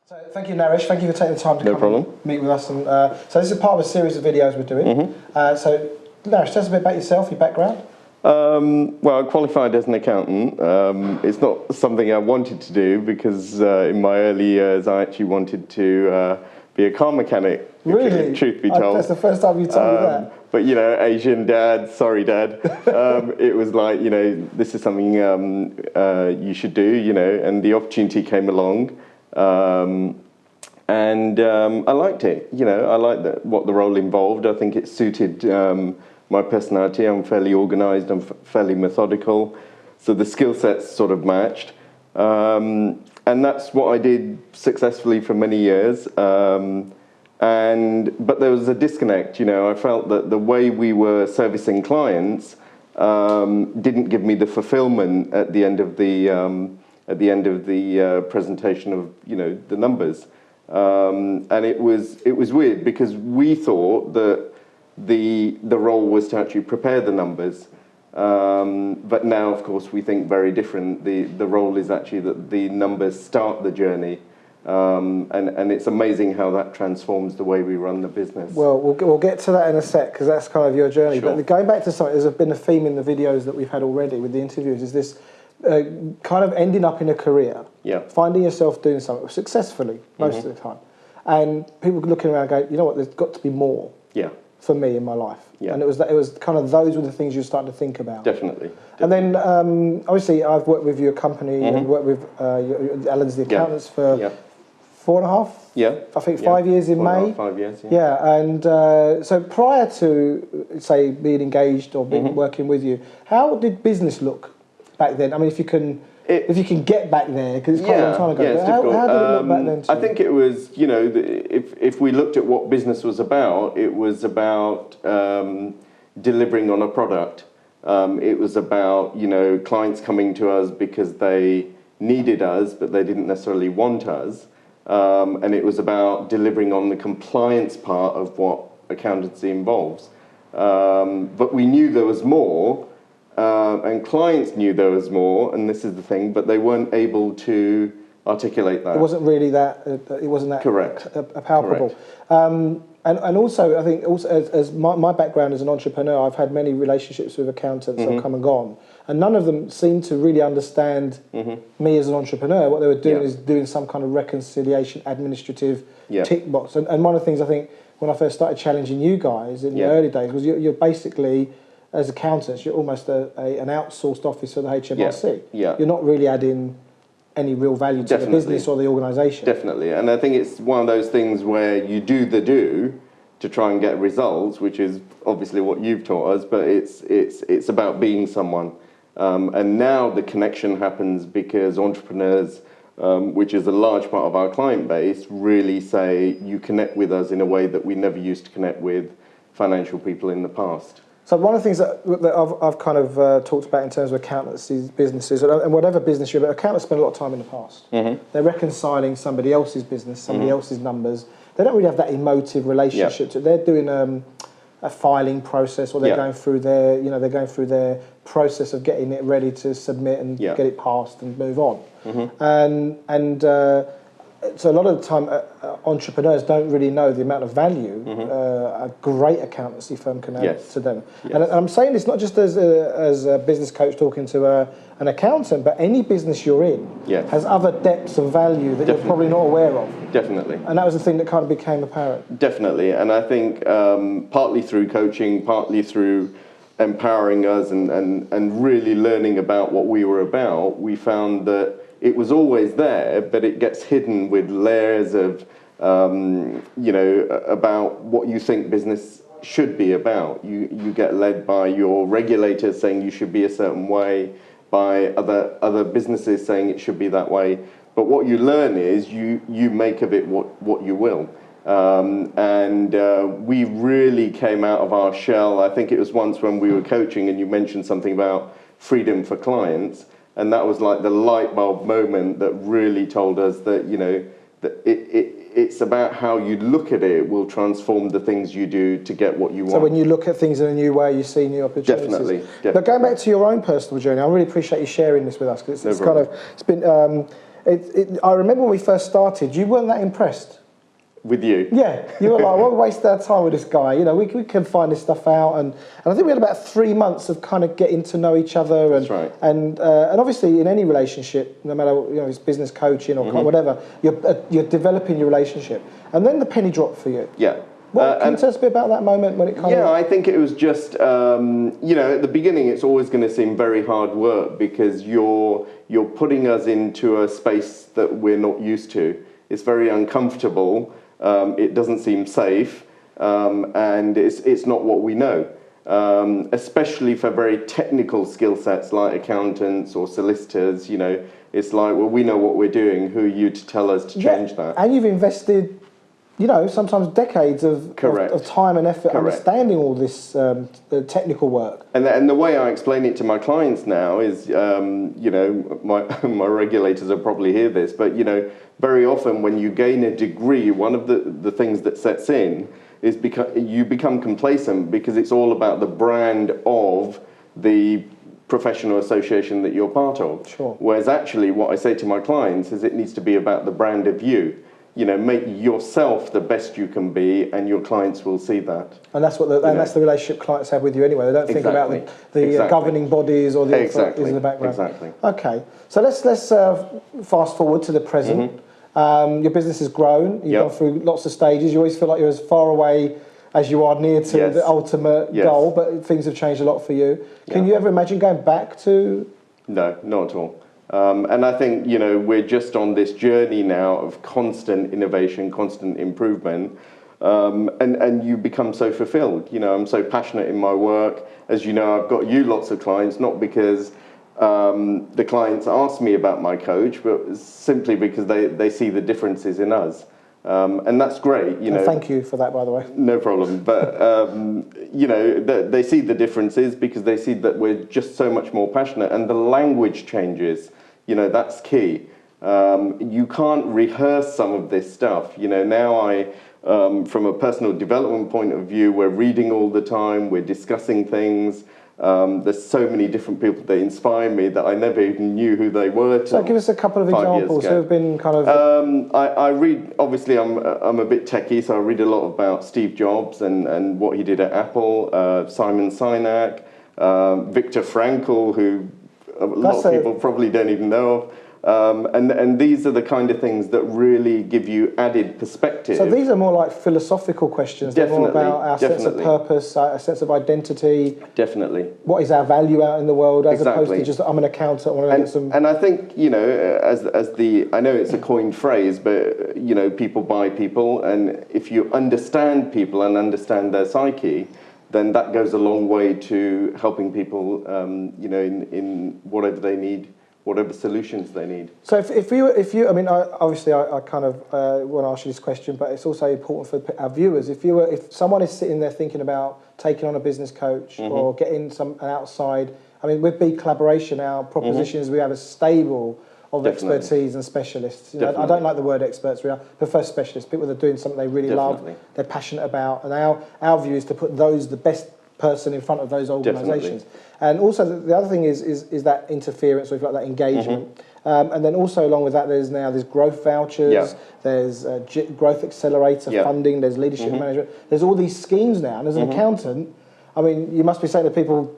So thank you, Naresh. Thank you for taking the time to come and meet with us. And so this is part of a series of videos we're doing. So Naresh, tell us a bit about yourself, your background. Well, I qualified as an accountant. It's not something I wanted to do because in my early years I actually wanted to be a car mechanic. Really? Truth be told. That's the first time you told me that. But, you know, Asian dad, sorry dad, it was like, you know, this is something you should do, you know, and the opportunity came along. And I liked it, you know, I liked what the role involved. I think it suited my personality. I'm fairly organised, I'm fairly methodical, so the skill sets sort of matched. And that's what I did successfully for many years. But there was a disconnect, you know. I felt that the way we were servicing clients didn't give me the fulfillment at the end of the presentation of, you know, the numbers. And it was weird because we thought that the role was to actually prepare the numbers, but now of course we think very different. The role is actually that the numbers start the journey, and it's amazing how that transforms the way we run the business. Well, we'll get to that in a sec because that's kind of your journey. Sure. But going back to something, there's been a theme in the videos that we've had already with the interviews, is this kind of ending up in a career, finding yourself doing something successfully most of the time, and people looking around going, you know what, there's got to be more for me in my life. And it was kind of, those were the things you were starting to think about. Definitely. And then obviously I've worked with your company and worked with Allans the accountants for 4.5, I think 5 years in May. 5 years, and so prior to, say, being engaged or working with you, how did business look back then? I mean, if you can get back there, because it's quite a long time ago. Yeah, how did it look back then? I think it was, you know, if we looked at what business was about, it was about delivering on a product. It was about, you know, clients coming to us because they needed us, but they didn't necessarily want us. And it was about delivering on the compliance part of what accountancy involves. But we knew there was more. And clients knew there was more, and this is the thing, but they weren't able to articulate that. It wasn't really that. It wasn't that correct. Palpable. Correct. And also, I think also as my background as an entrepreneur, I've had many relationships with accountants that have come and gone, and none of them seem to really understand me as an entrepreneur. What they were doing is doing some kind of reconciliation, administrative tick box. And one of the things I think when I first started challenging you guys in the early days was you're basically, as accountants, you're almost an outsourced office for the HMRC. You're not really adding any real value to the business or the organisation. Definitely, and I think it's one of those things where you do the do to try and get results, which is obviously what you've taught us, but it's about being someone. And now the connection happens because entrepreneurs, which is a large part of our client base, really say you connect with us in a way that we never used to connect with financial people in the past. So one of the things that I've kind of talked about in terms of accountancy businesses, and whatever business you're in, accountants spend a lot of time in the past. They're reconciling somebody else's business, somebody else's numbers. They don't really have that emotive relationship to it. They're doing a filing process, or they're going through their, you know, they're going through their process of getting it ready to submit and get it passed and move on. So a lot of the time, entrepreneurs don't really know the amount of value a great accountancy firm can add to them. And I'm saying this not just as a business coach talking to an accountant, but any business you're in has other depths of value that you're probably not aware of. Definitely. And that was the thing that kind of became apparent. Definitely. And I think partly through coaching, partly through empowering us and really learning about what we were about, we found that it was always there, but it gets hidden with layers of, you know, about what you think business should be about. You get led by your regulators saying you should be a certain way, by other businesses saying it should be that way. But what you learn is you make of it what you will. We really came out of our shell. I think it was once when we were coaching and you mentioned something about freedom for clients. And that was like the light bulb moment that really told us that, you know, that it's about how you look at it will transform the things you do to get what you want. So when you look at things in a new way, you see new opportunities. Definitely. But going back to your own personal journey, I really appreciate you sharing this with us, because it's been I remember when we first started, you weren't that impressed. With you? Yeah, you were like, "What waste our time with this guy?" You know, we can find this stuff out, and I think we had about 3 months of kind of getting to know each other, and That's right. and obviously in any relationship, no matter it's business coaching or whatever, you're developing your relationship, and then the penny dropped for you. Yeah. Can you tell us a bit about that moment when it kind of? Yeah, I think it was just at the beginning it's always going to seem very hard work because you're putting us into a space that we're not used to. It's very uncomfortable. It doesn't seem safe, and it's not what we know. Especially for very technical skill sets like accountants or solicitors, it's like, well, we know what we're doing. Who are you to tell us to change that? And you've invested, sometimes decades of time and effort understanding all this technical work. And the way I explain it to my clients now is, my regulators will probably hear this, but, very often when you gain a degree, one of the things that sets in is you become complacent because it's all about the brand of the professional association that you're part of. Sure. Whereas actually what I say to my clients is it needs to be about the brand of you. Make yourself the best you can be, and your clients will see that. And that's that's the relationship clients have with you anyway. They don't think about the governing bodies or the authorities in the background. Exactly. Okay, so let's fast forward to the present. Your business has grown. You've gone through lots of stages. You always feel like you're as far away as you are near to the ultimate goal, but things have changed a lot for you. Can you ever imagine going back to? No, not at all. And I think, we're just on this journey now of constant innovation, constant improvement, and you become so fulfilled. I'm so passionate in my work. As you know, I've got you lots of clients, not because the clients ask me about my coach, but simply because they see the differences in us. And that's great, Thank you for that, by the way. No problem. But, they see the differences because they see that we're just so much more passionate, and the language changes. That's key. You can't rehearse some of this stuff. Now from a personal development point of view, we're reading all the time, we're discussing things. There's so many different people that inspire me that I never even knew who they were. So give us a couple of examples who have been kind of... I read, obviously I'm a bit techie, so I read a lot about Steve Jobs and what he did at Apple, Simon Sinek, Viktor Frankl, who a lot of people probably don't even know of. And these are the kind of things that really give you added perspective. So these are more like philosophical questions. Definitely. They're more about our sense of purpose, our sense of identity. Definitely. What is our value out in the world, as opposed to just, I'm an accountant, I want to get some... And I think, I know it's a coined phrase, but, people buy people, and if you understand people and understand their psyche, then that goes a long way to helping people, in whatever they need, whatever solutions they need. So if you, I mean, I kind of want to ask you this question, but it's also important for our viewers. If someone is sitting there thinking about taking on a business coach or getting an outside, I mean, with B Collaboration, our proposition is we have a stable of expertise and specialists. I don't like the word experts, I prefer specialists, people that are doing something they really love, they're passionate about, and our view is to put the best person in front of those organisations. And also the other thing is that interference, or if you like, that engagement. And then also along with that, there's growth vouchers, there's growth accelerator funding, there's leadership management, there's all these schemes now. And as an accountant, I mean, you must be saying to people,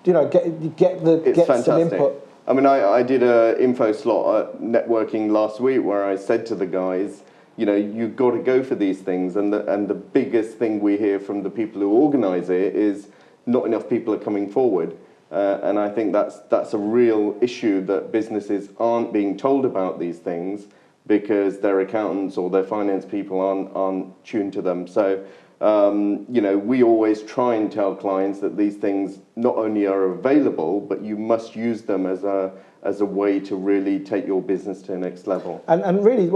get some input. I mean, I did an info slot at networking last week where I said to the guys, you've got to go for these things. And the biggest thing we hear from the people who organise it is not enough people are coming forward. And I think that's a real issue, that businesses aren't being told about these things because their accountants or their finance people aren't tuned to them. So, we always try and tell clients that these things not only are available, but you must use them as a way to really take your business to the next level. And really,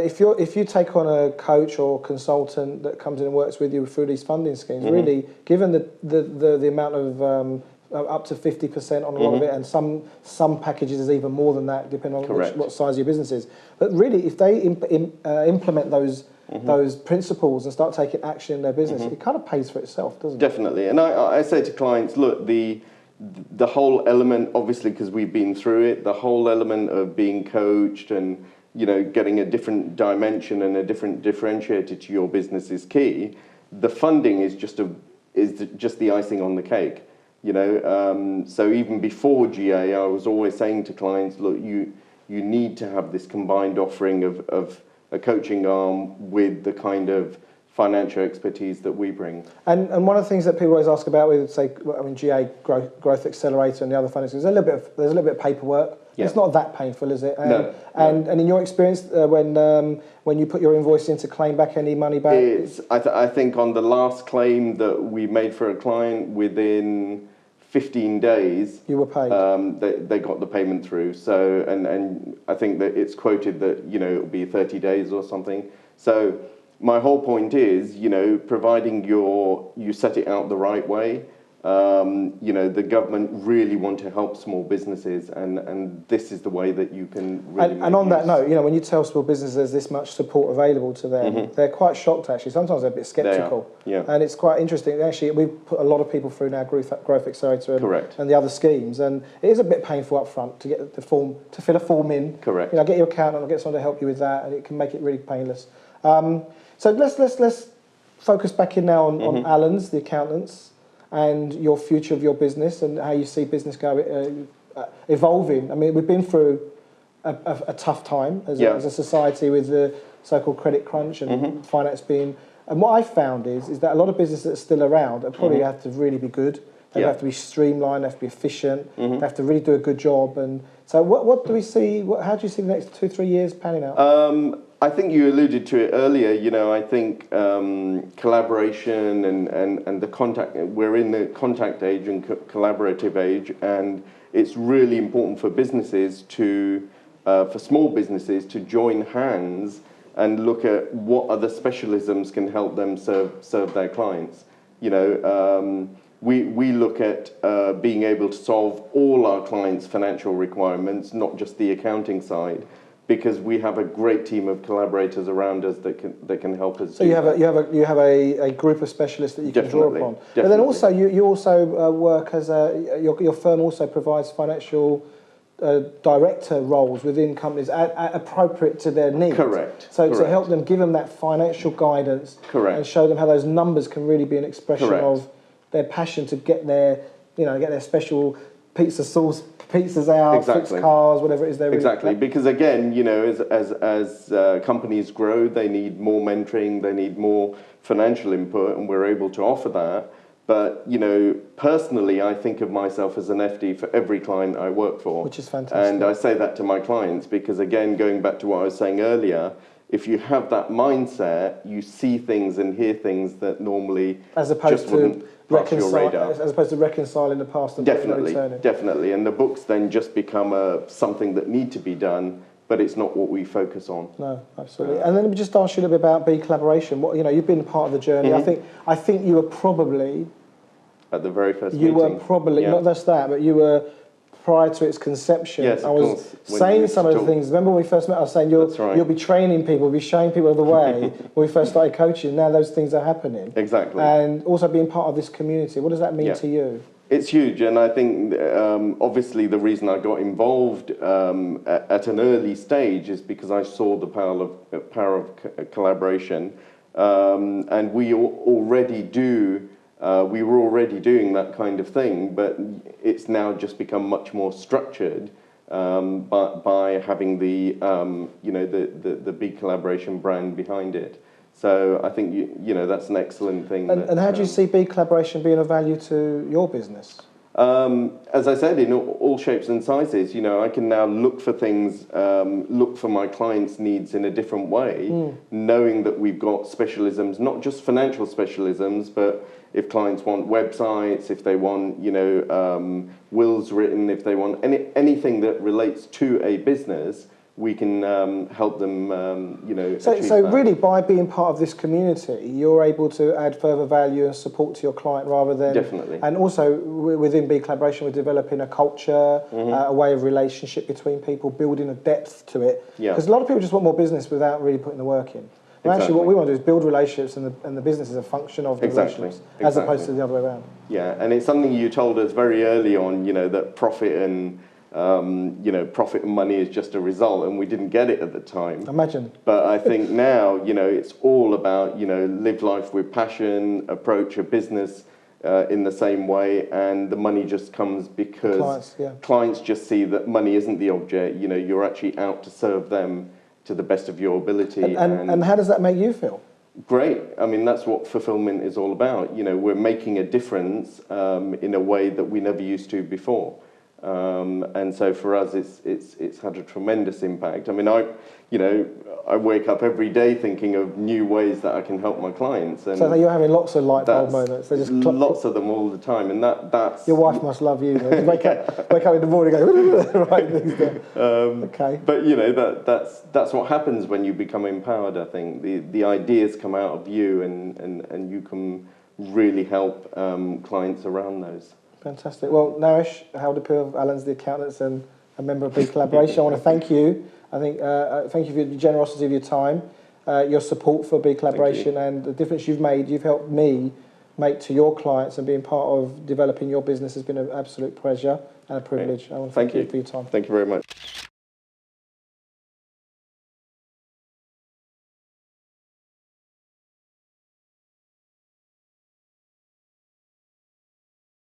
if you take on a coach or consultant that comes in and works with you through these funding schemes, really, given the amount of up to 50% on a lot of it, and some packages is even more than that, depending on what size your business is. But really, if they implement those principles and start taking action in their business, it kind of pays for itself, doesn't it? Definitely. And I say to clients, look, the the whole element, obviously, because we've been through it, the whole element of being coached and, you know, getting a different dimension and a different differentiator to your business is key. The funding is just the icing on the cake, you know. So even before GA, I was always saying to clients, look, you need to have this combined offering of a coaching arm with the kind of financial expertise that we bring. And one of the things that people always ask about with, say, I mean, GA, Growth Accelerator and the other funding, there's a little bit of paperwork. Yeah. It's not that painful, is it? No. And in your experience, when you put your invoice in to claim back any money back? I think on the last claim that we made for a client, within 15 days, you were paid. They got the payment through. So, and I think that it's quoted that, you know, it'll be 30 days or something. So my whole point is, you know, providing you set it out the right way. You know, the government really want to help small businesses, and this is the way that you can really and on that note, you know, when you tell small businesses there's this much support available to them, they're quite shocked, actually. Sometimes they're a bit sceptical. Yeah. And it's quite interesting. Actually, we've put a lot of people through now Growth Accelerator and the other schemes, and it is a bit painful up front to get the form, to fill a form in. Correct. You know, get your accountant or get someone to help you with that, and it can make it really painless. So let's focus back in now on Allans, the accountants, and your future of your business and how you see business evolving. I mean, we've been through a tough time as a society with the so-called credit crunch and finance being... And what I found is that a lot of businesses that are still around probably have to really be good. They have to be streamlined, they have to be efficient, they have to really do a good job. And so what do we see, how do you see the next 2-3 years panning out? I think you alluded to it earlier. You know, I think collaboration and the contact, we're in the contact age and collaborative age, and it's really important for businesses for small businesses to join hands and look at what other specialisms can help them serve their clients. You know, we look at being able to solve all our clients' financial requirements, not just the accounting side, because we have a great team of collaborators around us that can help us. So you have a group of specialists that you can draw upon. Definitely. But then also you also work as your firm also provides financial director roles within companies appropriate to their needs. Correct. So to help them, give them that financial guidance. Correct. And show them how those numbers can really be an expression of their passion to get their special pizza sauce. Pizzas out, fix cars, whatever it is they're really Exactly, because again, you know, as companies grow, they need more mentoring, they need more financial input, and we're able to offer that. But, you know, personally, I think of myself as an FD for every client I work for. Which is fantastic. And I say that to my clients because, again, going back to what I was saying earlier, if you have that mindset, you see things and hear things that normally just wouldn't pass your radar. As opposed to reconciling the past and Definitely. And the books then just become something that need to be done, but it's not what we focus on. No, absolutely. And then let me just ask you a little bit about B Collaboration. What, you know, you've been part of the journey. I think you were probably at the very first meeting. You were probably not just that, but you were prior to its conception. Yes, I was saying some of the things. Remember when we first met, I was saying you'll be training people, be showing people the way when we first started coaching. Now those things are happening. Exactly. And also being part of this community. What does that mean to you? It's huge, and I think obviously the reason I got involved at an early stage is because I saw the power of collaboration, and we already do. We were already doing that kind of thing, but it's now just become much more structured by having the the B Collaboration brand behind it. So I think you know that's an excellent thing. And how do you see B Collaboration being of value to your business? As I said, in all shapes and sizes, you know, I can now look for things, look for my clients' needs in a different way, knowing that we've got specialisms, not just financial specialisms, but if clients want websites, if they want, you know, wills written, if they want anything that relates to a business, we can help them, you know, So achieve that. really, by being part of this community, you're able to add further value and support to your client rather than... Definitely. And also, within B Collaboration, we're developing a culture, a way of relationship between people, building a depth to it. Yeah. Because a lot of people just want more business without really putting the work in. Well, actually, what we want to do is build relationships, and the business is a function of the relationships, as opposed to the other way around. Yeah, and it's something you told us very early on, that profit and profit and money is just a result, and we didn't get it at the time. Imagine. But I think now, it's all about, live life with passion, approach a business in the same way, and the money just comes because clients just see that money isn't the object. You're actually out to serve them to the best of your ability. And how does that make you feel? Great. I mean, that's what fulfillment is all about. We're making a difference in a way that we never used to before. And so for us, it's had a tremendous impact. I mean, I wake up every day thinking of new ways that I can help my clients. And so you're having lots of light bulb moments. They're just lots of them all the time, and that's your wife must love you. You wake up in the morning, and go right things down. Okay. But that's what happens when you become empowered. I think the ideas come out of you, and you can really help clients around those. Fantastic. Well, Naresh, Haldipur of Allans, the accountants, and a member of Big Collaboration, I want to thank you. I think thank you for the generosity of your time, your support for Big Collaboration, and the difference you've made. You've helped me make to your clients, and being part of developing your business has been an absolute pleasure and a privilege. I want to thank you for your time. Thank you very much.